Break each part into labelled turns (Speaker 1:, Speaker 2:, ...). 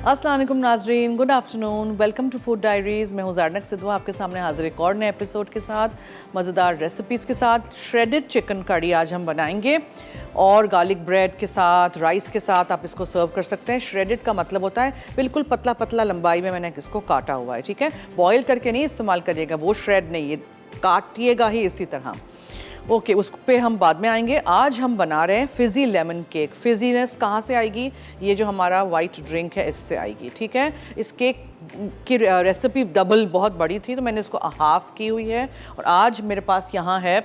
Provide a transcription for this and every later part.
Speaker 1: अस्सलाम वालेकुम नाजरीन, good afternoon, welcome to Food Diaries. मैं हूँ ज़ारनक सिद्धवा आपके सामने हाजिर एक और नए एपिसोड के साथ, मज़ेदार रेसिपीज़ के साथ। श्रेडेड चिकन कड़ी आज हम बनाएंगे और गार्लिक ब्रेड के साथ, राइस के साथ आप इसको सर्व कर सकते हैं। श्रेडेड का मतलब होता है बिल्कुल पतला पतला लंबाई में मैंने इसको काटा हुआ है, ठीक है। बॉयल करके नहीं इस्तेमाल करिएगा, वो श्रेड नहीं, ये काटिएगा ही इसी तरह। ओके, उस पे हम बाद में आएंगे। आज हम बना रहे हैं फिज़ी लेमन केक। फिज़ीनेस कहाँ से आएगी? ये जो हमारा वाइट ड्रिंक है इससे आएगी, ठीक है। इस केक की रेसिपी डबल बहुत बड़ी थी तो मैंने इसको हाफ़ की हुई है। और आज मेरे पास यहाँ है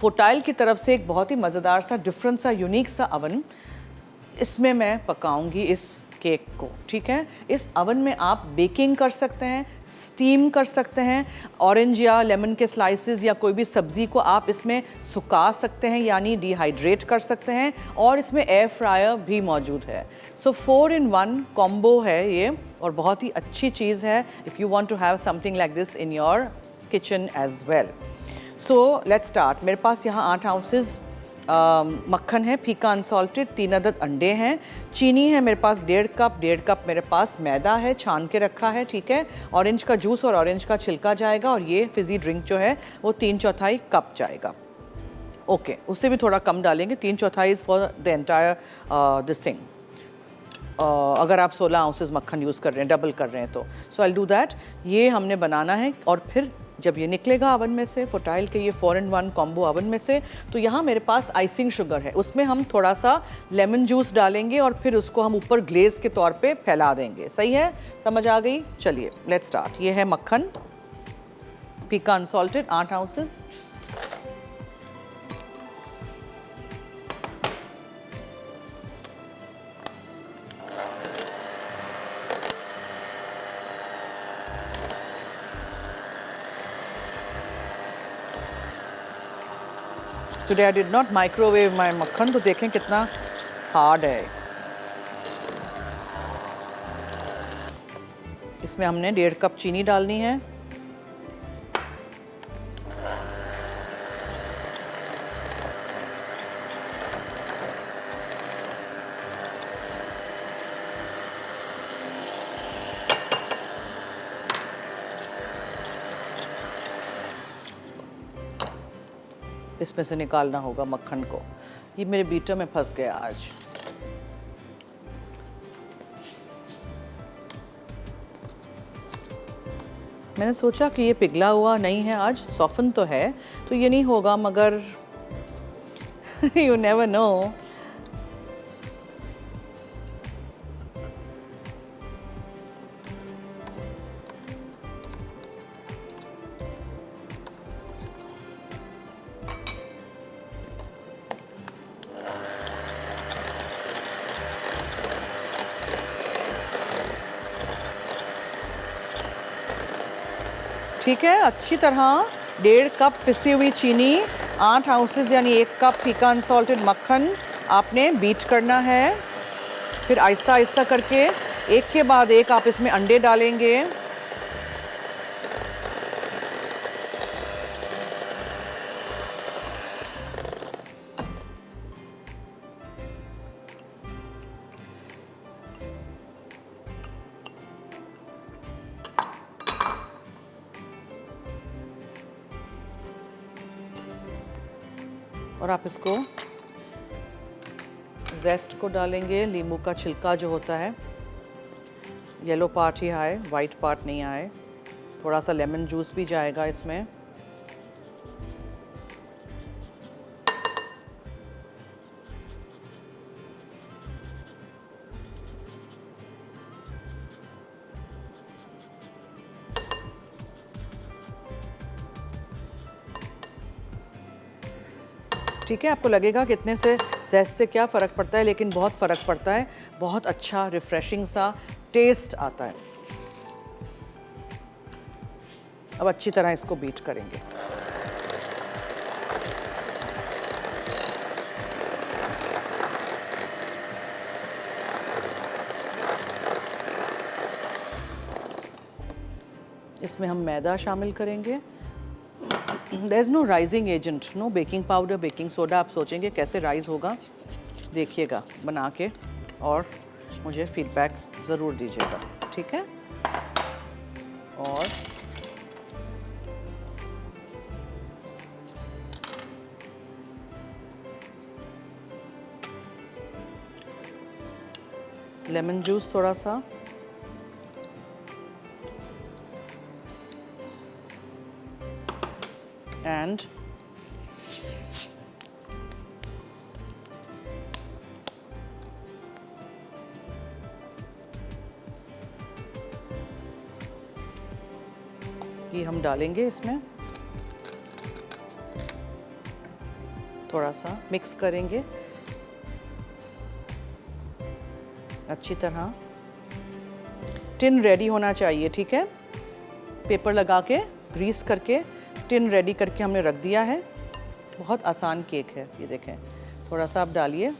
Speaker 1: फोटाइल की तरफ से एक बहुत ही मज़ेदार सा, डिफरेंट सा, यूनिक सा अवन। इसमें मैं पकाऊंगी इस केक को, ठीक है। इस अवन में आप बेकिंग कर सकते हैं, स्टीम कर सकते हैं, ऑरेंज या लेमन के स्लाइसेस या कोई भी सब्ज़ी को आप इसमें सुखा सकते हैं यानी डिहाइड्रेट कर सकते हैं, और इसमें एयर फ्रायर भी मौजूद है। सो 4 in 1 कॉम्बो है ये और बहुत ही अच्छी चीज़ है if you want to have something like this in your kitchen as well. So let's start. मेरे पास यहाँ 8 ounces मक्खन है, फीका अनसॉल्टेड, 3 अदद अंडे हैं, चीनी है मेरे पास 1.5 कप मेरे पास मैदा है, छान के रखा है, ठीक है। ऑरेंज का जूस और ऑरेंज का छिलका जाएगा, और ये फिज़ी ड्रिंक जो है वो 3/4 कप जाएगा। ओके, उससे भी थोड़ा कम डालेंगे, 3/4 for the entire this thing. अगर आप 16 ounces मक्खन यूज़ कर रहे हैं, डबल कर रहे हैं तो सो आई विल डू दैट। ये हमने बनाना है, और फिर जब ये निकलेगा अवन में से, फोटाइल के ये 4 in 1 कॉम्बो अवन में से, तो यहाँ मेरे पास आइसिंग शुगर है, उसमें हम थोड़ा सा लेमन जूस डालेंगे और फिर उसको हम ऊपर ग्लेज के तौर पे फैला देंगे। सही है, समझ आ गई? चलिए लेट्स स्टार्ट। ये है मक्खन फीका unsalted 8 ounces। Today I did not microwave my मक्खन, तो देखें कितना हार्ड है। इसमें हमने 1.5 कप चीनी डालनी है, इसमें से निकालना होगा मक्खन को। ये मेरे बीटर में फंस गया आज। मैंने सोचा कि ये पिघला हुआ नहीं है, आज सॉफ्टन तो है, तो ये नहीं होगा, मगर यू नेवर नो। ठीक है, अच्छी तरह 1.5 कप पिसी हुई चीनी, 8 ounces यानी 1 कप फीका अनसॉल्टेड मक्खन आपने बीट करना है। फिर आहिस्ता आहिस्ता करके एक के बाद एक आप इसमें अंडे डालेंगे। और आप इसको जेस्ट को डालेंगे, नींबू का छिलका जो होता है, येलो पार्ट ही आए, वाइट पार्ट नहीं आए। थोड़ा सा लेमन जूस भी जाएगा इसमें। ठीक है, आपको लगेगा कि इतने से जेस्ट से क्या फ़र्क पड़ता है, लेकिन बहुत फ़र्क पड़ता है। बहुत अच्छा रिफ़्रेशिंग सा टेस्ट आता है। अब अच्छी तरह इसको बीट करेंगे। इसमें हम मैदा शामिल करेंगे। There is no rising agent, no baking powder, baking soda. आप सोचेंगे कैसे राइज होगा, देखिएगा बना के। और मुझे फीडबैक ज़रूर दीजिएगा, ठीक है। और लेमन जूस थोड़ा सा, एंड ये हम डालेंगे इसमें, थोड़ा सा मिक्स करेंगे अच्छी तरह। टिन रेडी होना चाहिए, ठीक है। पेपर लगा के ग्रीस करके टिन रेडी करके हमने रख दिया है। बहुत आसान केक है, ये देखें। थोड़ा सा आप डालिए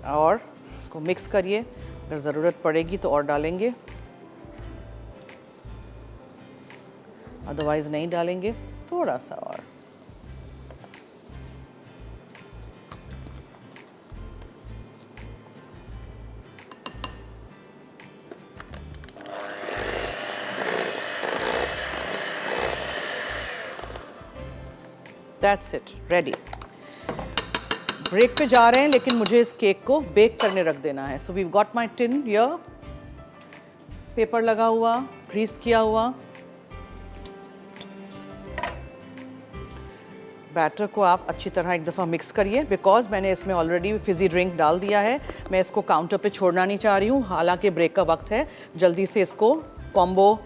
Speaker 1: और इसको मिक्स करिए, अगर ज़रूरत पड़ेगी तो और डालेंगे, अदरवाइज़ नहीं डालेंगे। थोड़ा सा और, दैट्स इट, रेडी। ब्रेक पे जा रहे हैं लेकिन मुझे इस केक को बेक करने रख देना है। So we got my tin here, paper लगा हुआ, ग्रीस किया हुआ। बैटर को आप अच्छी तरह एक दफ़ा मिक्स करिए, बिकॉज मैंने इसमें ऑलरेडी फिज़ी ड्रिंक डाल दिया है। मैं इसको काउंटर पे छोड़ना नहीं चाह रही हूँ, हालांकि ब्रेक का वक्त है। जल्दी से इसको कॉम्बो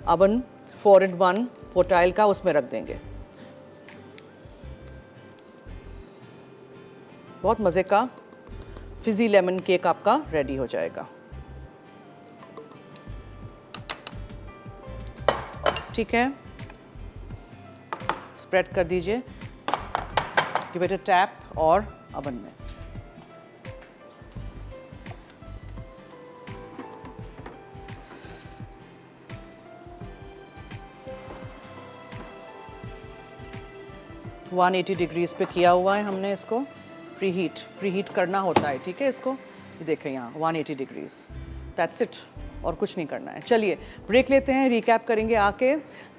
Speaker 1: अवन 4-in-1 फोटाइल का उसमें रख देंगे। बहुत मज़े का फिज़ी लेमन केक आपका रेडी हो जाएगा, ठीक है। स्प्रेड कर दीजिए, गिव इट अ टैप और अवन में। वन 180 डिग्रीज पे किया हुआ है हमने इसको। प्रीहीट करना होता है, ठीक है। इसको ये देखें यहाँ 180 डिग्रीज, दैट्स इट, और कुछ नहीं करना है। चलिए ब्रेक लेते हैं, रिकैप करेंगे आके।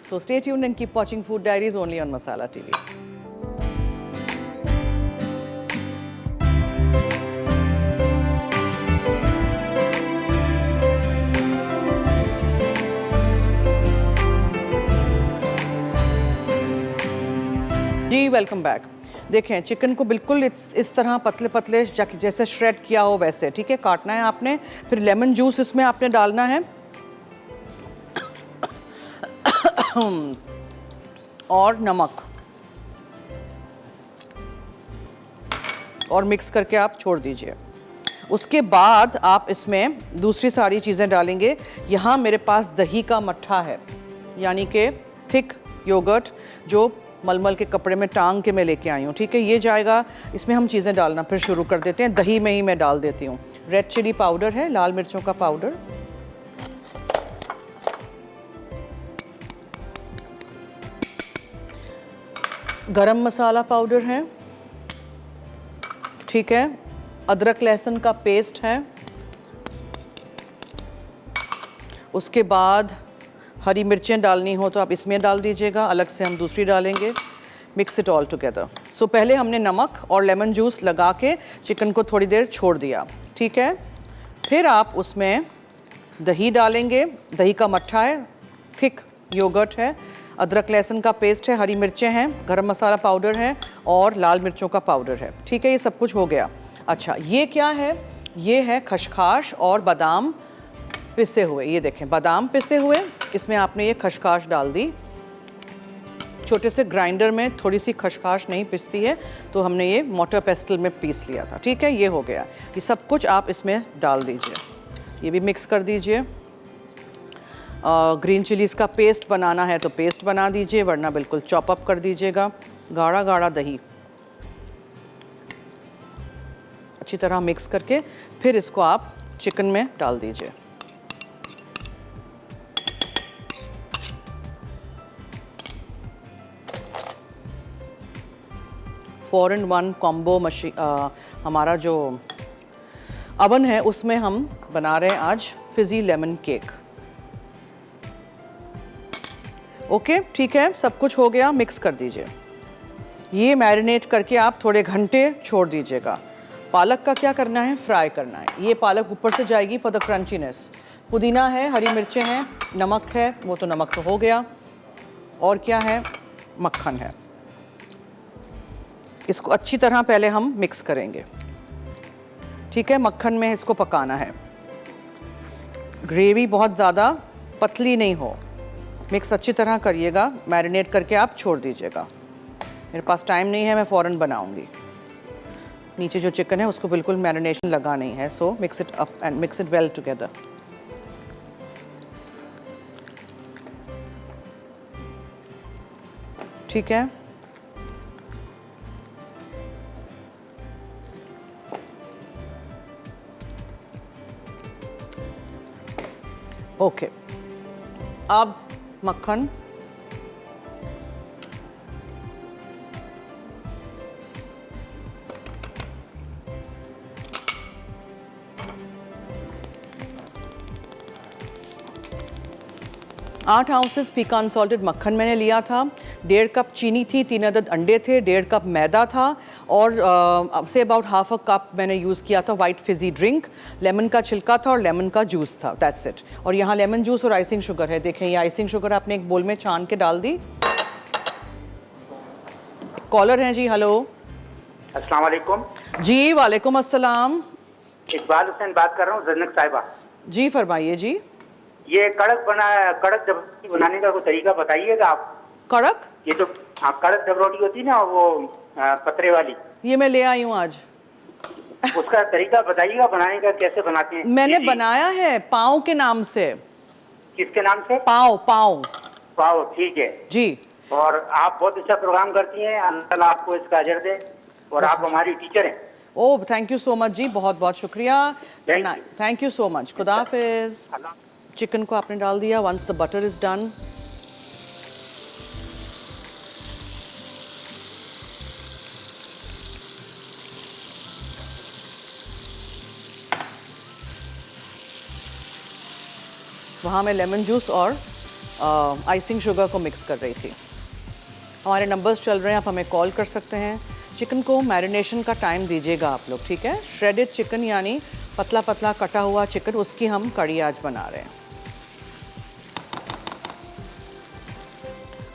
Speaker 1: So stay tuned and keep watching food Diaries only on Masala TV. जी वेलकम बैक। देखें चिकन को बिल्कुल इस तरह पतले पतले जैसे श्रेड किया हो वैसे, ठीक है, काटना है आपने। फिर लेमन जूस इसमें आपने डालना है और नमक, और मिक्स करके आप छोड़ दीजिए। उसके बाद आप इसमें दूसरी सारी चीज़ें डालेंगे। यहाँ मेरे पास दही का मट्ठा है, यानी कि थिक योगर्ट, जो मलमल के कपड़े में टांग के मैं लेके आई हूँ, ठीक है। ये जाएगा, इसमें हम चीज़ें डालना फिर शुरू कर देते हैं। दही में ही मैं डाल देती हूँ। रेड चिली पाउडर है, लाल मिर्चों का पाउडर, गरम मसाला पाउडर है, ठीक है, अदरक लहसुन का पेस्ट है, उसके बाद हरी मिर्चें डालनी हो तो आप इसमें डाल दीजिएगा, अलग से हम दूसरी डालेंगे। Mix it all together. So पहले हमने नमक और लेमन जूस लगा के चिकन को थोड़ी देर छोड़ दिया, ठीक है। फिर आप उसमें दही डालेंगे, दही का मट्ठा है, थिक योगर्ट है, अदरक लहसुन का पेस्ट है, हरी मिर्चें हैं, गरम मसाला पाउडर है और लाल मिर्चों का पाउडर है, ठीक है। ये सब कुछ हो गया। अच्छा ये क्या है? ये है खशखाश और बादाम पिसे हुए। ये देखें बादाम पिसे हुए, इसमें आपने ये खशखाश डाल दी। छोटे से ग्राइंडर में थोड़ी सी खशखाश नहीं पिसती है, तो हमने ये मोटर पेस्टल में पीस लिया था, ठीक है। ये हो गया। ये सब कुछ आप इसमें डाल दीजिए, ये भी मिक्स कर दीजिए। ग्रीन चिलीज़ का पेस्ट बनाना है तो पेस्ट बना दीजिए, वरना बिल्कुल चॉप अप कर दीजिएगा। गाढ़ा गाढ़ा दही अच्छी तरह मिक्स करके फिर इसको आप चिकन में डाल दीजिए। फोर इन वन कॉम्बो हमारा जो अवन है उसमें हम बना रहे हैं आज फिजी लेमन केक। ओके ठीक है, सब कुछ हो गया, मिक्स कर दीजिए। ये मैरिनेट करके आप थोड़े घंटे छोड़ दीजिएगा। पालक का क्या करना है, फ्राई करना है। ये पालक ऊपर से जाएगी फॉर द क्रंचीनेस। पुदीना है, हरी मिर्चें हैं, नमक है, वो तो नमक तो हो गया, और क्या है, मक्खन है। इसको अच्छी तरह पहले हम मिक्स करेंगे, ठीक है। मक्खन में इसको पकाना है, ग्रेवी बहुत ज़्यादा पतली नहीं हो। मिक्स अच्छी तरह करिएगा, मैरिनेट करके आप छोड़ दीजिएगा। मेरे पास टाइम नहीं है, मैं फ़ौरन बनाऊंगी। नीचे जो चिकन है उसको बिल्कुल मैरिनेशन लगा नहीं है, सो mix it up and mix it well together. ठीक है, ओके। अब मक्खन आठ आउंसेस पीकान सॉल्टेड मक्खन मैंने लिया था, 1.5 कप चीनी थी, 3 अदद अंडे थे, 1.5 कप मैदा था, और say about half a cup मैंने यूज़ किया था वाइट फिजी ड्रिंक। लेमन का छिलका था और लेमन का जूस था, दैट्स इट। और यहाँ लेमन जूस और आइसिंग शुगर है, देखें ये आइसिंग शुगर आपने एक बोल में छान के डाल दी। कॉलर हैं जी, हेलो।
Speaker 2: अस्सलाम वालेकुम।
Speaker 1: जी वालेकुम अस्सलाम।
Speaker 2: इकबाल हुसैन बात कर रहा हूँ, जन्नत साहिबा।
Speaker 1: जी फरमाइए जी।
Speaker 2: ये कड़क जब बनाने का कोई तरीका बताइएगा आप।
Speaker 1: कड़क,
Speaker 2: ये तो हाँ, कड़क जब रोटी होती है ना, वो पतरे वाली,
Speaker 1: ये मैं ले आई हूँ आज।
Speaker 2: उसका तरीका बताइएगा बनाने का, कैसे बनाते हैं।
Speaker 1: मैंने
Speaker 2: जी,
Speaker 1: बनाया है पाव के नाम से।
Speaker 2: किसके नाम से?
Speaker 1: पाव पाव।
Speaker 2: पाओ, ठीक है
Speaker 1: जी।
Speaker 2: और आप बहुत अच्छा प्रोग्राम करती हैं, अल्लाह आपको इसका अजर दे, और आप हमारी टीचर हैं।
Speaker 1: Oh thank you so much जी, बहुत बहुत शुक्रिया। थैंक यू सो मच, खुदा हाफिज। चिकन को आपने डाल दिया। Once the butter is done, वहाँ मैं लेमन जूस और आइसिंग शुगर को मिक्स कर रही थी। हमारे नंबर्स चल रहे हैं, आप हमें कॉल कर सकते हैं। चिकन को मैरिनेशन का टाइम दीजिएगा आप लोग, ठीक है। श्रेडेड चिकन यानी पतला पतला कटा हुआ चिकन, उसकी हम कड़ी आज बना रहे हैं।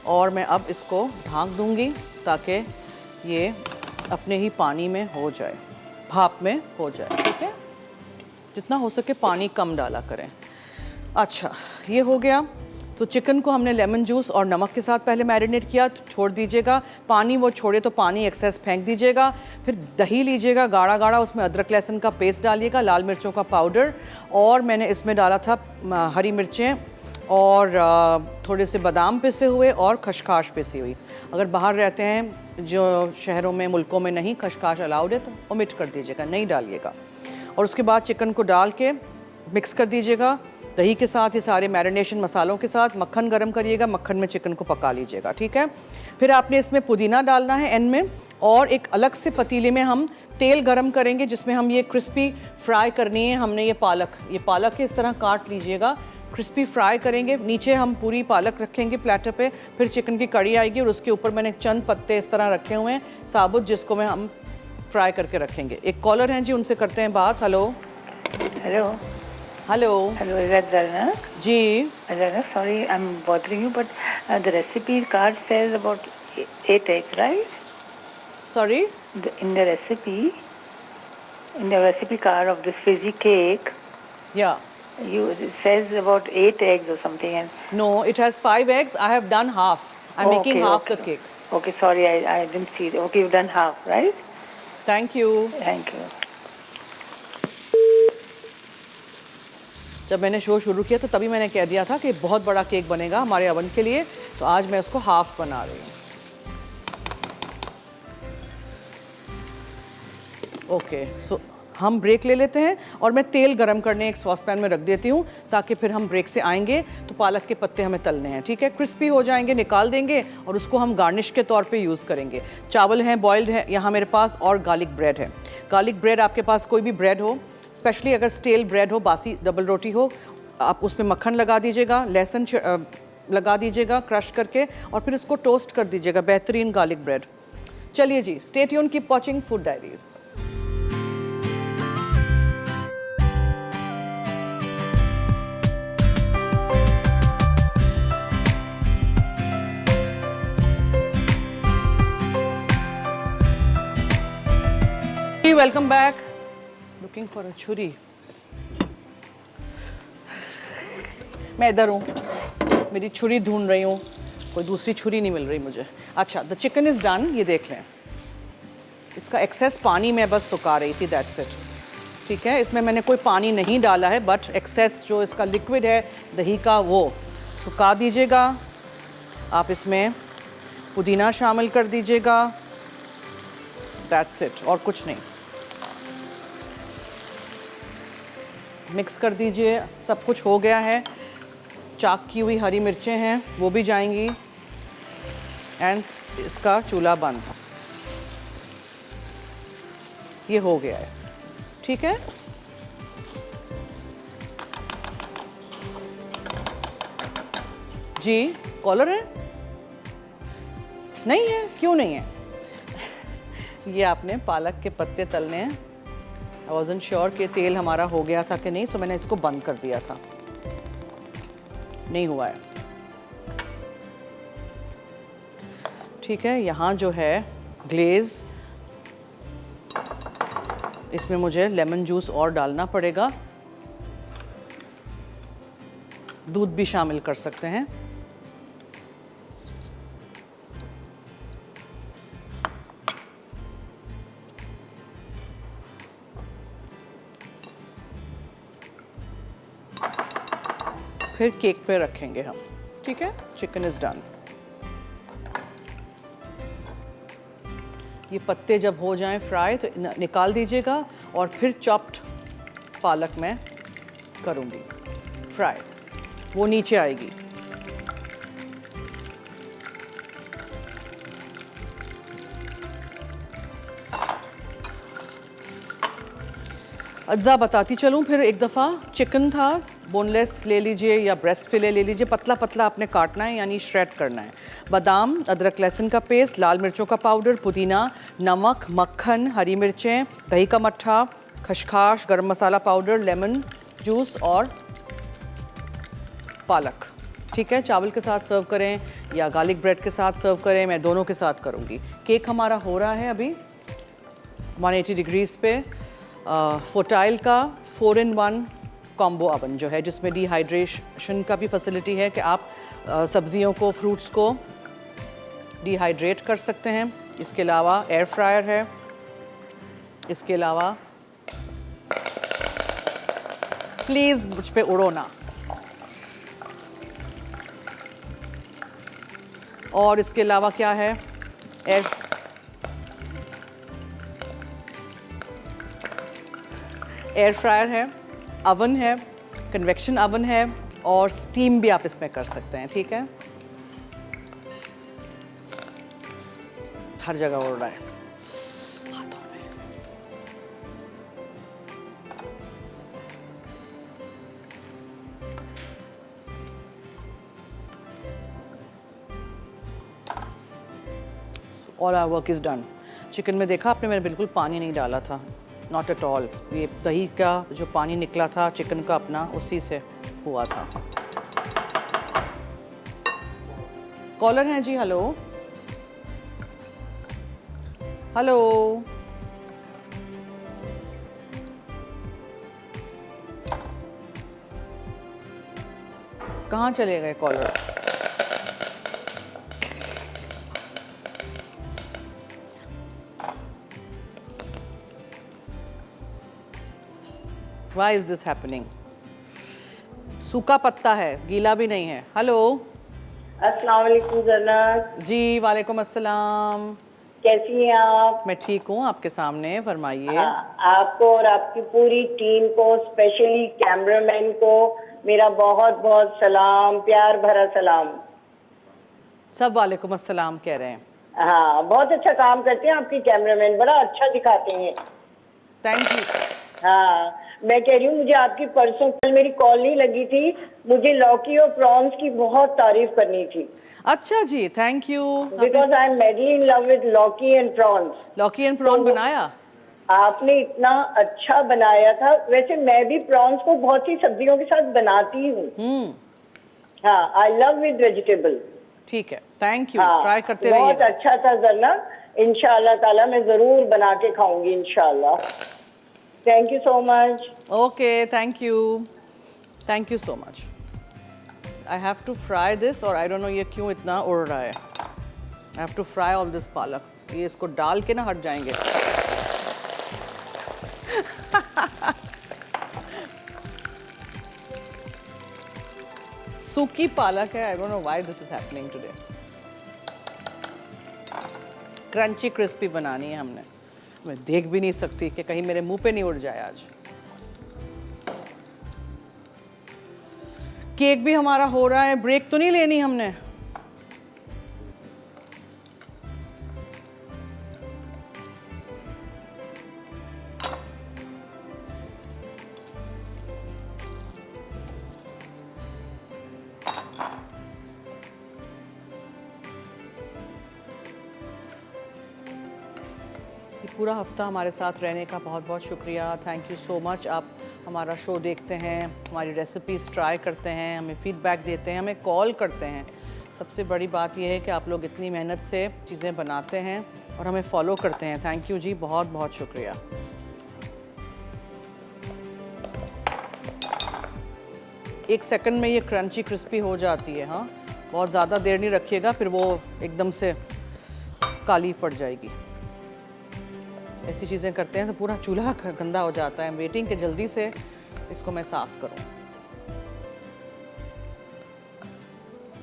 Speaker 1: और मैं अब इसको ढाँक दूंगी ताकि ये अपने ही पानी में हो जाए, भाप में हो जाए, ठीक है। जितना हो सके पानी कम डाला करें। अच्छा ये हो गया। तो चिकन को हमने लेमन जूस और नमक के साथ पहले मैरिनेट किया, छोड़ दीजिएगा। पानी वो छोड़े तो पानी एक्सेस फेंक दीजिएगा। फिर दही लीजिएगा गाढ़ा गाढ़ा, उसमें अदरक लहसुन का पेस्ट डालिएगा, लाल मिर्चों का पाउडर, और मैंने इसमें डाला था हरी मिर्चें और थोड़े से बादाम पिसे हुए और खशखाश पिसी हुई। अगर बाहर रहते हैं जो शहरों में, मुल्कों में नहीं खशखाश अलाउड है तो ओमिट कर दीजिएगा, नहीं डालिएगा। और उसके बाद चिकन को डाल के मिक्स कर दीजिएगा दही के साथ, ये सारे मैरिनेशन मसालों के साथ। मक्खन गरम करिएगा, मक्खन में चिकन को पका लीजिएगा, ठीक है। फिर आपने इसमें पुदीना डालना है एंड में, और एक अलग से पतीले में हम तेल गरम करेंगे जिसमें हम ये क्रिस्पी फ्राई करनी है। हमने ये पालक के इस तरह काट लीजिएगा, क्रिस्पी फ्राई करेंगे। नीचे हम पूरी पालक रखेंगे प्लेटर पे, फिर चिकन की कड़ी आएगी और उसके ऊपर मैंने चंद पत्ते इस तरह रखे हुए हैं साबुत, जिसको मैं हम फ्राई करके रखेंगे। एक कॉलर हैं जी, उनसे करते हैं बात। Hello
Speaker 3: hello
Speaker 1: hello
Speaker 3: hello, is that Zarnak?
Speaker 1: जी।
Speaker 3: Zarnak, sorry, I'm bothering you, but the recipe card says about 8 eggs, right?
Speaker 1: Sorry,
Speaker 3: In the recipe card of this fizzy cake,
Speaker 1: या
Speaker 3: it says about 8 eggs or something. And
Speaker 1: no, it has 5 eggs. I have done half. I'm making half the cake.
Speaker 3: Okay, sorry, I didn't see that. Okay, you've done half, right?
Speaker 1: Thank you.
Speaker 3: Thank you.
Speaker 1: जब मैंने show शुरू किया तो तभी मैंने कह दिया था कि बहुत बड़ा केक बनेगा हमारे अवन के लिए, तो आज मैं उसको हाफ बना रही हूँ। ओके, सो हम ब्रेक ले लेते हैं और मैं तेल गरम करने एक सॉस पैन में रख देती हूँ ताकि फिर हम ब्रेक से आएंगे तो पालक के पत्ते हमें तलने हैं, ठीक है। क्रिस्पी हो जाएंगे, निकाल देंगे और उसको हम गार्निश के तौर पे यूज़ करेंगे। चावल हैं, बॉइल्ड है यहाँ मेरे पास, और गार्लिक ब्रेड है। गार्लिक ब्रेड आपके पास कोई भी ब्रेड हो स्पेशली अगर स्टेल ब्रेड हो, बासी डबल रोटी हो, आप उसमें मक्खन लगा दीजिएगा, लहसुन लगा दीजिएगा क्रश करके, और फिर इसको टोस्ट कर दीजिएगा। बेहतरीन गार्लिक ब्रेड। चलिए जी, stay tune, keep watching food diaries. Welcome back. Looking for a छुरी। मैं इधर हूँ, मेरी छुरी ढूंढ रही हूँ, कोई दूसरी छुरी नहीं मिल रही मुझे। अच्छा, द चिकन इज़ डन। ये देख लें, इसका एक्सेस पानी मैं बस सुखा रही थी, दैट्स इट। ठीक है, इसमें मैंने कोई पानी नहीं डाला है, बट एक्सेस जो इसका लिक्विड है दही का वो सुखा दीजिएगा। आप इसमें पुदीना शामिल कर दीजिएगा, दैट्स इट, और कुछ नहीं। मिक्स कर दीजिए, सब कुछ हो गया है। चाक की हुई हरी मिर्चें हैं, वो भी जाएंगी, एंड इसका चूल्हा बंद। ये हो गया है, ठीक है। जी, कॉलर है? नहीं है? क्यों नहीं है? ये आपने पालक के पत्ते तलने हैं। आई वॉज़न्ट श्योर कि तेल हमारा हो गया था कि नहीं, सो मैंने इसको बंद कर दिया था। नहीं हुआ है, ठीक है। यहाँ जो है ग्लेज़, इसमें मुझे लेमन जूस और डालना पड़ेगा। दूध भी शामिल कर सकते हैं। फिर केक पे रखेंगे हम, ठीक है। Chicken is done. ये पत्ते जब हो जाएं फ्राई तो निकाल दीजिएगा, और फिर चॉप्ड पालक मैं करूँगी फ्राई, वो नीचे आएगी। अज्जा बताती चलूँ फिर एक दफ़ा। चिकन था, बोनलेस ले लीजिए या ब्रेस्ट फिले ले लीजिए, पतला पतला आपने काटना है, यानी श्रेड करना है। बादाम, अदरक लहसुन का पेस्ट, लाल मिर्चों का पाउडर, पुदीना, नमक, मक्खन, हरी मिर्चें, दही का मट्ठा, खसखस, गरम मसाला पाउडर, लेमन जूस और पालक, ठीक है। चावल के साथ सर्व करें या गार्लिक ब्रेड के साथ सर्व करें, मैं दोनों के साथ करूँगी। केक हमारा हो रहा है अभी 180 डिग्रीज़ पे। फोटाइल का 4-in-1 कॉम्बो अवन जो है, जिसमें डिहाइड्रेशन का भी फैसिलिटी है कि आप सब्जियों को, फ्रूट्स को डिहाइड्रेट कर सकते हैं। इसके अलावा एयर फ्रायर है, इसके अलावा प्लीज़ मुझ पे उड़ो ना, और इसके अलावा क्या है, एयर फ्रायर है, अवन है, कन्वेक्शन अवन है, और स्टीम भी आप इसमें कर सकते हैं, ठीक है। हर जगह उड़ रहा है हाथों में। All our work is done. Chicken में देखा आपने, मैंने बिल्कुल पानी नहीं डाला था, नॉट एट ऑल। ये दही का जो पानी निकला था चिकन का अपना, उसी से हुआ था। कॉलर हैं जी, हेलो हेलो। कहाँ चले गए collar? Why is this happening? सूखा पत्ता है, गीला भी नहीं है। हेलो,
Speaker 4: अस्सलाम वालेकुम जन्नत।
Speaker 1: जी वालेकुम अस्सलाम।
Speaker 4: कैसी हैं आप?
Speaker 1: मैं ठीक हूँ, आपके सामने फरमाइए।
Speaker 4: आपको और आपकी पूरी टीम को, स्पेशली कैमरामैन को मेरा बहुत बहुत सलाम, प्यार भरा सलाम।
Speaker 1: सब वालेकुम अस्सलाम कह रहे हैं।
Speaker 4: हाँ, बहुत अच्छा काम करते हैं आपके कैमरामैन, बड़ा अच्छा दिखाते हैं।
Speaker 1: Thank you.
Speaker 4: हाँ, मैं कह रही हूँ मुझे आपकी परसों कल मेरी कॉल नहीं लगी थी, मुझे लौकी और प्रॉन्स की बहुत तारीफ करनी थी।
Speaker 1: अच्छा जी, thank you.
Speaker 4: Because I am madly in love with lauki and prawns.
Speaker 1: लौकी एंड प्रॉन बनाया?
Speaker 4: आपने इतना अच्छा बनाया था। वैसे मैं भी प्रॉन्स को बहुत सी सब्जियों के साथ बनाती हूँ। हाँ, आई लव विद वेजिटेबल।
Speaker 1: ठीक है, थैंक यू।
Speaker 4: हाँ,
Speaker 1: ट्राई करते
Speaker 4: बहुत
Speaker 1: रहिएगा।
Speaker 4: अच्छा था जरना। इंशाल्लाह ताला मैं जरूर बना के खाऊंगी इंशाल्लाह। Thank you so much.
Speaker 1: Okay, thank you so much. I have to fry this, और आई डोंट नो ये क्यों इतना उड़ रहा है। I have to fry all this palak. ये इसको डाल के ना हट जाएंगे। सूखी पालक है। I don't know why this is happening today. Crunchy crispy बनानी है हमने। मैं देख भी नहीं सकती कि कहीं मेरे मुंह पे नहीं उड़ जाए आज। केक भी हमारा हो रहा है। ब्रेक तो नहीं लेनी हमने? पूरा हफ्ता हमारे साथ रहने का बहुत बहुत शुक्रिया। Thank you so much. आप हमारा शो देखते हैं, हमारी रेसिपीज़ ट्राई करते हैं, हमें फीडबैक देते हैं, हमें कॉल करते हैं। सबसे बड़ी बात यह है कि आप लोग इतनी मेहनत से चीज़ें बनाते हैं और हमें फॉलो करते हैं। थैंक यू जी, बहुत बहुत शुक्रिया। एक सेकंड में ये क्रंची क्रिस्पी हो जाती है। हाँ, बहुत ज़्यादा देर नहीं रखिएगा, फिर वो एकदम से काली पड़ जाएगी। ऐसी चीज़ें करते हैं तो पूरा चूल्हा गंदा हो जाता है। वेटिंग के जल्दी से इसको मैं साफ़ करूं।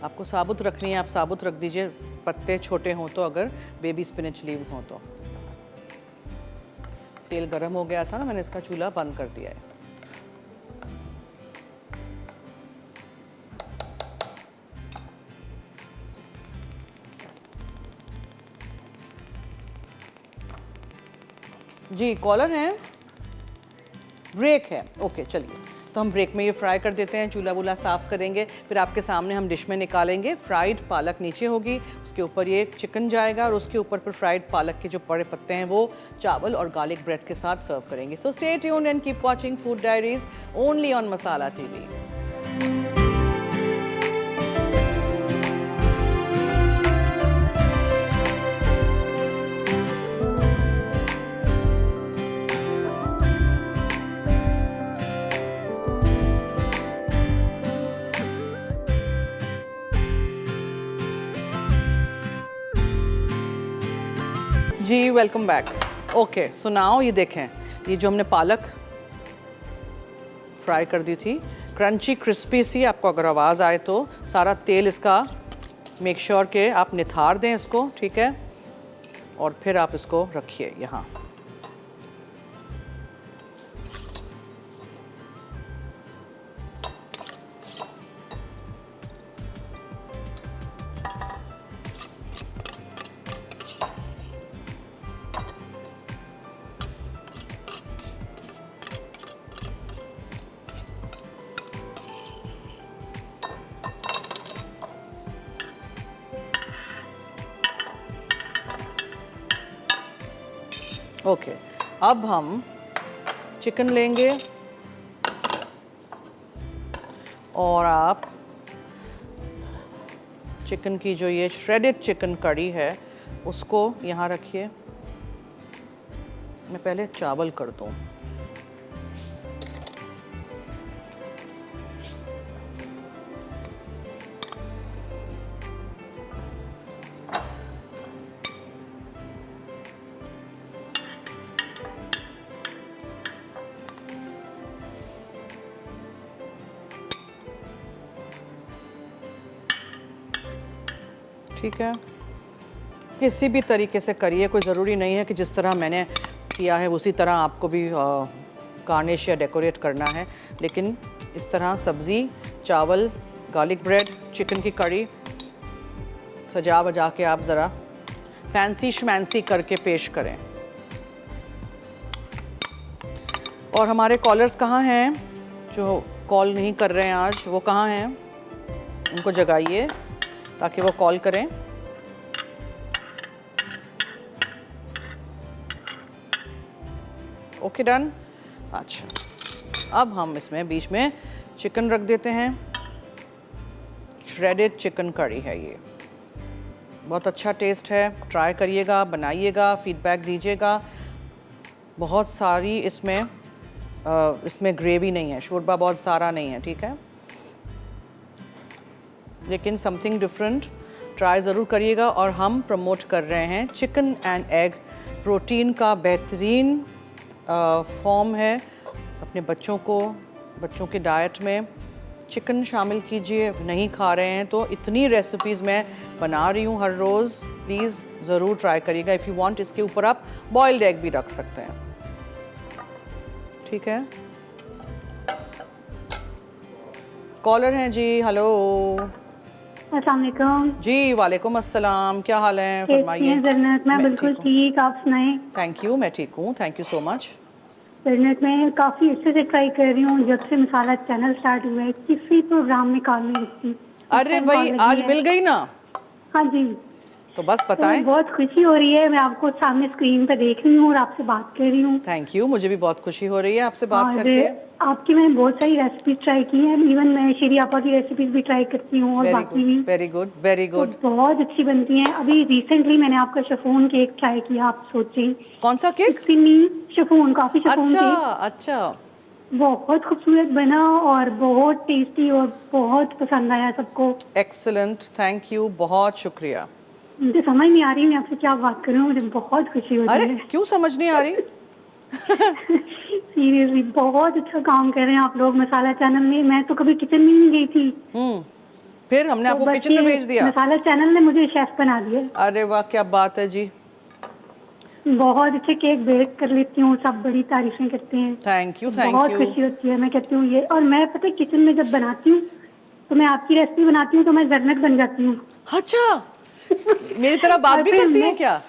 Speaker 1: आपको साबुत रखनी है, आप साबुत रख दीजिए। पत्ते छोटे हों तो, अगर बेबी स्पिनच लीव्स हों तो। तेल गर्म हो गया था ना, मैंने इसका चूल्हा बंद कर दिया है। जी, कॉलर है, ब्रेक है। ओके, चलिए, तो हम ब्रेक में ये फ्राई कर देते हैं। चूल्हा वूल्हा साफ़ करेंगे, फिर आपके सामने हम डिश में निकालेंगे। फ्राइड पालक नीचे होगी, उसके ऊपर ये चिकन जाएगा, और उसके ऊपर फिर फ्राइड पालक के जो बड़े पत्ते हैं वो चावल और गार्लिक ब्रेड के साथ सर्व करेंगे। So stay tuned and keep watching food Diaries only on Masala TV. जी, welcome back. Okay, so now ये देखें, ये जो हमने पालक फ्राई कर दी थी, क्रंची क्रिस्पी सी। आपको अगर आवाज़ आए तो सारा तेल इसका मेक श्योर के आप निथार दें इसको, ठीक है? और फिर आप इसको रखिए यहाँ। ओके, अब हम चिकन लेंगे और आप चिकन की जो ये श्रेडेड चिकन कड़ी है उसको यहाँ रखिए। मैं पहले चावल कर दूँ। ठीक है, किसी भी तरीके से करिए, कोई ज़रूरी नहीं है कि जिस तरह मैंने किया है उसी तरह आपको भी गार्निश या डेकोरेट करना है। लेकिन इस तरह सब्ज़ी, चावल, गार्लिक ब्रेड, चिकन की कड़ी सजा वजा के आप ज़रा फैंसी शमैंसी करके पेश करें। और हमारे कॉलर्स कहाँ हैं जो कॉल नहीं कर रहे हैं आज, वो कहाँ हैं? उनको जगाइए ताकि वो कॉल करें। Okay done. अच्छा, अब हम इसमें बीच में चिकन रख देते हैं। श्रेडेड चिकन करी है ये, बहुत अच्छा टेस्ट है। ट्राई करिएगा, बनाइएगा, फीडबैक दीजिएगा। बहुत सारी इसमें ग्रेवी नहीं है, शोरबा बहुत सारा नहीं है, ठीक है, लेकिन समथिंग डिफरेंट ट्राई ज़रूर करिएगा। और हम प्रमोट कर रहे हैं चिकन एंड एग, प्रोटीन का बेहतरीन फॉर्म है। अपने बच्चों के डाइट में चिकन शामिल कीजिए। नहीं खा रहे हैं तो इतनी रेसिपीज़ मैं बना रही हूँ हर रोज़, प्लीज़ ज़रूर ट्राई करिएगा। इफ़ यू वांट, इसके ऊपर आप बॉइल्ड एग भी रख सकते हैं, ठीक है। कॉलर हैं जी, हेलो।
Speaker 5: अस्सलाम वालेकुम
Speaker 1: जी वालेकुम अस्सलाम, क्या हाल है?
Speaker 5: कैसी
Speaker 1: फरमाइए।
Speaker 5: हैं जन्नत? मैं बिल्कुल
Speaker 1: ठीक हूँ।
Speaker 5: ठीक, आप सुनाएं?
Speaker 1: थैंक यू, मैं ठीक हूँ, थैंक यू सो मच।
Speaker 5: जन्नत मैं काफ़ी अच्छे से ट्राई कर रही हूँ जब से मसाला चैनल स्टार्ट हुआ है, किसी प्रोग्राम में कॉल नहीं रुकती।
Speaker 1: अरे भाई, आज मिल गई ना,
Speaker 5: हाँ जी,
Speaker 1: तो बस
Speaker 5: तो
Speaker 1: बताएं।
Speaker 5: बहुत खुशी हो रही है। मैं आपको सामने स्क्रीन पर देख रही हूँ और आपसे बात कर रही हूँ।
Speaker 1: थैंक यू, मुझे भी बहुत खुशी हो रही है आपसे बात
Speaker 5: और
Speaker 1: करके।
Speaker 5: आपकी मैंने बहुत सारी रेसिपीज ट्राई की हैं, इवन मैं शेरी आपा की रेसिपीज भी ट्राई करती हूँ और बाकी भी
Speaker 1: वेरी गुड, वेरी
Speaker 5: तो
Speaker 1: गुड।
Speaker 5: बहुत अच्छी बनती हैं। अभी रिसेंटली मैंने आपका शिफॉन केक ट्राई किया, आप सोचें।
Speaker 1: कौन सा केक?
Speaker 5: शिफॉन, कॉफी शिफॉन
Speaker 1: अच्छा
Speaker 5: केक
Speaker 1: अच्छा,
Speaker 5: बहुत खूबसूरत बना और बहुत टेस्टी और बहुत पसंद आया सबको।
Speaker 1: एक्सीलेंट, थैंक यू, बहुत शुक्रिया।
Speaker 5: मुझे समझ नहीं आ रही मैं आपसे क्या बात करूं, मुझे बहुत खुशी हो
Speaker 1: अरे
Speaker 5: रही है।
Speaker 1: क्यों समझ नहीं आ रही?
Speaker 5: सीरियसली बहुत अच्छा काम कर रहे हैं आप लोग मसाला चैनल में। मैं तो कभी किचन में नहीं गई थी,
Speaker 1: फिर हमने
Speaker 5: तो
Speaker 1: आपको
Speaker 5: बस
Speaker 1: किचन में
Speaker 5: ये
Speaker 1: भेज दिया।
Speaker 5: मसाला चैनल ने मुझे शेफ बना दिया।
Speaker 1: अरे वाह, क्या बात है जी।
Speaker 5: बहुत अच्छे केक बेक कर लेती हूँ, सब बड़ी तारीफें करते हैं।
Speaker 1: थैंक यू,
Speaker 5: बहुत खुशी होती है। मैं कहती हूँ ये, और मैं पता है किचन में जब बनाती हूँ तो मैं आपकी रेसिपी बनाती हूँ तो मैं जन्नत बन जाती हूँ।
Speaker 1: अच्छा, मेरी तरह बात
Speaker 5: और
Speaker 1: भी
Speaker 5: फिर
Speaker 1: करती हैं क्या?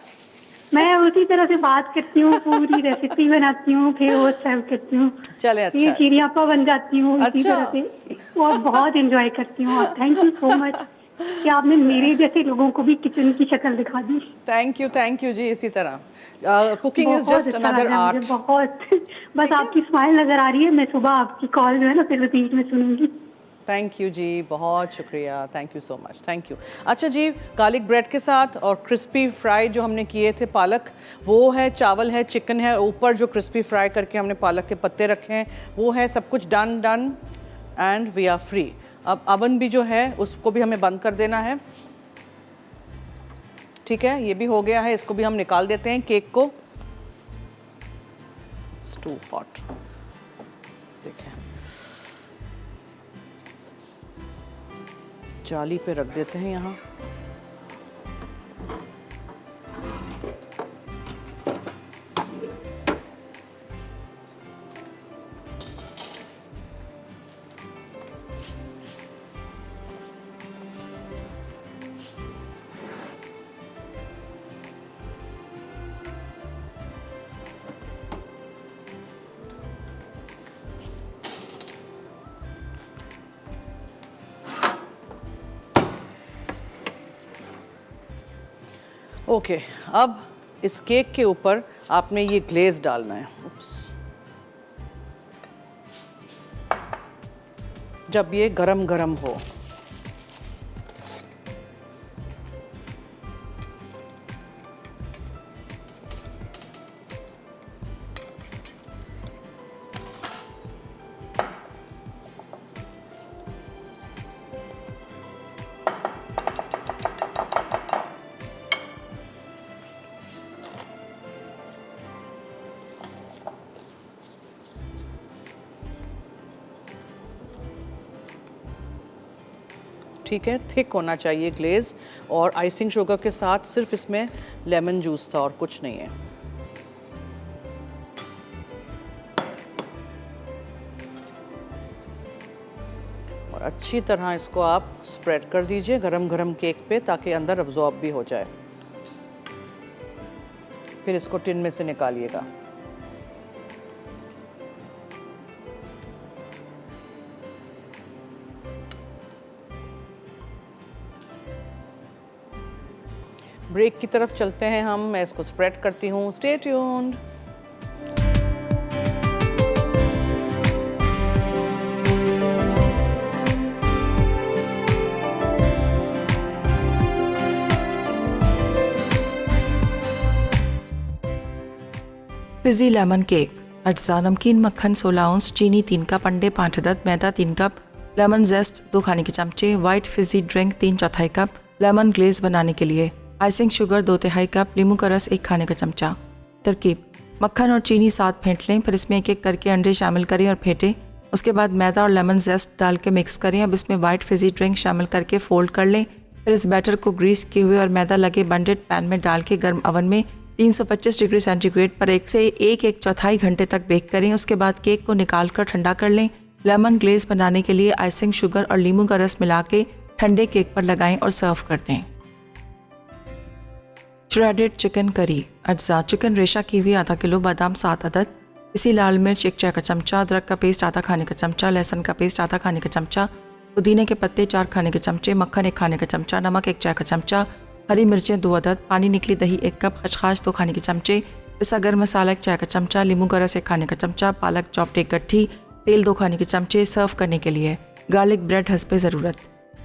Speaker 5: मैं उसी तरह से बात करती हूँ, पूरी रेसिपी बनाती हूँ, फिर वो सर्व करती हूँ।
Speaker 1: चले, अच्छा
Speaker 5: ये
Speaker 1: है।
Speaker 5: चिड़ियापा बन जाती हूँ इसी
Speaker 1: अच्छा।
Speaker 5: तरह से, और बहुत एंजॉय करती हूँ। और थैंक यू सो मच कि आपने मेरे जैसे लोगों को भी किचन की शक्ल दिखा दी।
Speaker 1: थैंक यू जी, इसी तरह। कुकिंग इज
Speaker 5: बहुत
Speaker 1: जस्ट
Speaker 5: अच्छा
Speaker 1: अनदर
Speaker 5: लगा मुझे,
Speaker 1: आर्ट।
Speaker 5: बहुत। बस आपकी स्माइल नजर आ रही है। मैं सुबह आपकी कॉल जो है ना फिर रिपीट में सुनूंगी।
Speaker 1: थैंक यू जी, बहुत शुक्रिया, thank you so much, thank you. अच्छा जी, गार्लिक ब्रेड के साथ और क्रिस्पी फ्राई जो हमने किए थे पालक, वो है, चावल है, चिकन है, ऊपर जो क्रिस्पी फ्राई करके हमने पालक के पत्ते रखे हैं वो है, सब कुछ done and we are free. अब अवन भी जो है उसको भी हमें बंद कर देना है, ठीक है, ये भी हो गया है, इसको भी हम निकाल देते हैं केक को। इट्स टू हॉट, देखें, जाली पे रख देते हैं यहाँ। ओके, अब इस केक के ऊपर आपने ये ग्लेज डालना है। उप्स, जब ये गरम गरम हो। ठीक है, थिक होना चाहिए ग्लेज, और आइसिंग शुगर के साथ सिर्फ इसमें लेमन जूस था और कुछ नहीं है। और अच्छी तरह इसको आप स्प्रेड कर दीजिए गरम गरम केक पे, ताकि अंदर अब्जॉर्ब भी हो जाए। फिर इसको टिन में से निकालिएगा। ब्रेक की तरफ चलते हैं हम, मैं इसको स्प्रेड करती हूँ। Stay tuned.
Speaker 6: Fiji lemon cake. अज्जा: नमकीन मक्खन 16 औंस, चीनी 3 कप, अंडे 5 अदद, मैदा 3 कप, लेमन जेस्ट 2 खाने के चमचे, white fizzy drink 3/4 cup, lemon glaze बनाने के लिए आइसिंग शुगर 2/3 कप, नींबू का रस 1 खाने का चमचा। तरकीब: मक्खन और चीनी साथ फेंट लें, फिर इसमें एक एक करके अंडे शामिल करें और फेंटें। उसके बाद मैदा और लेमन जेस्ट डाल के मिक्स करें। अब इसमें वाइट फिजी ड्रिंक शामिल करके फोल्ड कर लें। फिर इस बैटर को ग्रीस किए हुए और मैदा लगे बंडेड पैन में डाल के गर्म ओवन में 325 डिग्री सेंटीग्रेड पर 1 से 1.4 घंटे तक बेक करें। उसके बाद केक को निकाल कर ठंडा कर लें। लेमन ग्लेज बनाने के लिए आइसिंग शुगर और नींबू का रस मिला के ठंडे केक पर लगाएं और सर्व कर दें। Shredded chicken curry. अज्जा: चिकन रेशा की हुई आधा किलो, बादाम 7 अदद, इसी लाल मिर्च 1 चाय का चमचा, अदरक का पेस्ट आधा खाने का चमचा, लहसुन का पेस्ट आधा खाने का चमचा, पुदीने के पत्ते 4 खाने के चमचे, मक्खन 1 खाने का चमचा, नमक 1 चाय का चमचा, हरी मिर्चें 2 अदद, पानी निकली दही 1 कप, खसखस 2 खाने के चमचे, पिसा गरम मसाला 1 चाय का चमचा, नींबू का रस 1 खाने का चमचा, पालक चॉप्ड 1 गट्ठी, तेल 2 खाने के चमचे। सर्व करने के लिए गार्लिक ब्रेड हस्बे ज़रूरत।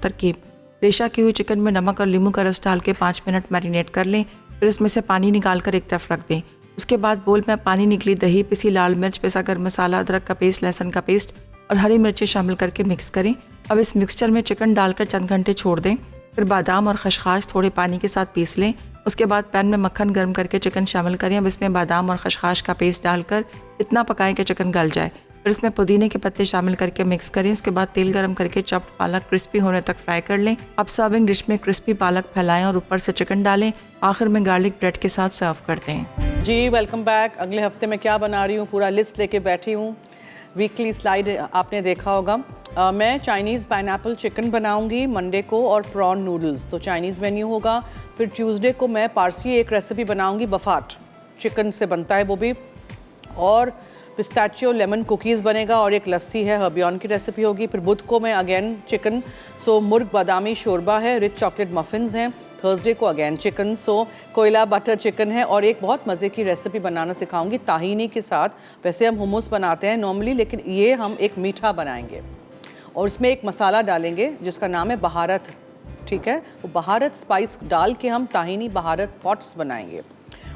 Speaker 6: तरकीब: रेशा की हुई चिकन में नमक और नींबू का रस डाल के 5 मिनट मैरिनेट कर लें। फिर इसमें से पानी निकाल कर एक तरफ रख दें। उसके बाद बोल में पानी निकली दही, पिसी लाल मिर्च, पिसा गरम मसाला, अदरक का पेस्ट, लहसुन का पेस्ट और हरी मिर्चें शामिल करके मिक्स करें। अब इस मिक्सचर में चिकन डालकर चंद घंटे छोड़ दें। फिर बादाम और खसखस थोड़े पानी के साथ पीस लें। उसके बाद पैन में मक्खन गर्म करके चिकन शामिल करें। अब इसमें बादाम और खसखस का पेस्ट डालकर इतना पकाएं कि चिकन गल जाए। फिर इसमें पुदीने के पत्ते शामिल करके मिक्स करें। उसके बाद तेल गर्म करके चॉप्ड पालक क्रिस्पी होने तक फ्राई कर लें। अब सर्विंग डिश में क्रिस्पी पालक फैलाएं और ऊपर से चिकन डालें। आखिर में गार्लिक ब्रेड के साथ सर्व करते हैं।
Speaker 1: जी वेलकम बैक। अगले हफ्ते मैं क्या बना रही हूँ पूरा लिस्ट लेके बैठी हूँ। वीकली स्लाइड आपने देखा होगा। मैं चाइनीज़ पाइनएप्पल चिकन बनाऊंगी मंडे को और प्रॉन नूडल्स, तो चाइनीज़ मेन्यू होगा। फिर ट्यूसडे को मैं पारसी एक रेसिपी बनाऊंगी, बफाट चिकन से बनता है वो भी, और पिस्ताचियो लेमन कुकीज़ बनेगा और एक लस्सी है, हर्बियन की रेसिपी होगी। फिर बुध को मैं अगेन चिकन, सो मुर्ग बादामी शोरबा है, रिच चॉकलेट मफ़िन्स हैं। थर्सडे को अगेन चिकन, सो कोयला बटर चिकन है। और एक बहुत मज़े की रेसिपी बनाना सिखाऊंगी ताहीनी के साथ। वैसे हम हुमूस बनाते हैं नॉर्मली, लेकिन ये हम एक मीठा बनाएंगे और इसमें एक मसाला डालेंगे जिसका नाम है बहारत। ठीक है, वो बहारत स्पाइस डाल के हम ताहीनी बहारत पॉट्स बनाएंगे।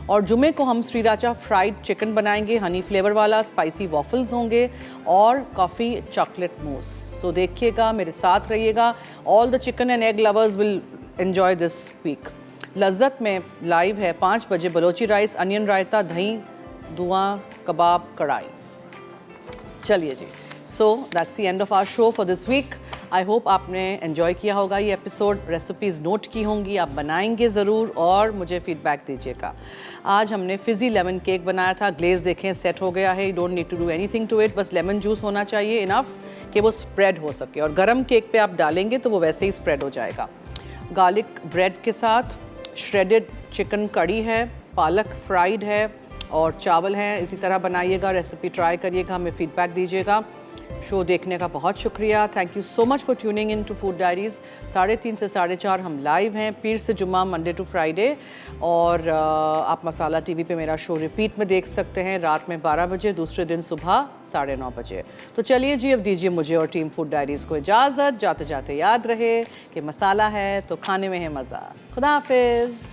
Speaker 1: और जुमे को हम श्रीराचा फ्राइड चिकन बनाएंगे, हनी फ्लेवर वाला, स्पाइसी वॉफल्स होंगे और कॉफ़ी चॉकलेट मूस। सो देखिएगा, मेरे साथ रहिएगा। All the chicken and egg lovers will enjoy this week. लज्जत में लाइव है 5 बजे बलोची राइस, अनियन रायता, दही, धुआं, कबाब, कढ़ाई। चलिए जी, so that's the end of our show for this week. I hope आपने एंजॉय किया होगा ये एपिसोड। रेसिपीज़ नोट की होंगी, आप बनाएंगे ज़रूर और मुझे फीडबैक दीजिएगा। आज हमने फिजी लेमन केक बनाया था। ग्लेज देखें सेट हो गया है, you don't need to do anything to it. बस लेमन जूस होना चाहिए इनफ कि वो स्प्रेड हो सके, और गरम केक पे आप डालेंगे तो वो वैसे ही स्प्रेड हो जाएगा। गार्लिक ब्रेड के साथ श्रेडेड चिकन कड़ी है, पालक फ्राइड है और चावल हैं। इसी तरह बनाइएगा, रेसिपी ट्राई करिएगा, हमें फीडबैक दीजिएगा। शो देखने का बहुत शुक्रिया। Thank you so much for tuning in to Food Diaries. 3:30 से 4:30 हम लाइव हैं, पीर से जुम्मा, मंडे टू फ्राइडे। और आप मसाला टीवी पे मेरा शो रिपीट में देख सकते हैं रात में 12 बजे, दूसरे दिन सुबह 9:30 बजे। तो चलिए जी, अब दीजिए मुझे और टीम फूड डायरीज़ को इजाज़त। जाते जाते याद रहे कि मसाला है तो खाने में है मज़ा। खुदा हाफिज़।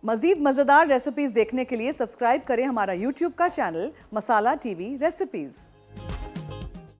Speaker 1: मज़ीद मज़ेदार रेसिपीज़ देखने के लिए सब्सक्राइब करें हमारा यूट्यूब का चैनल मसाला टीवी रेसिपीज़।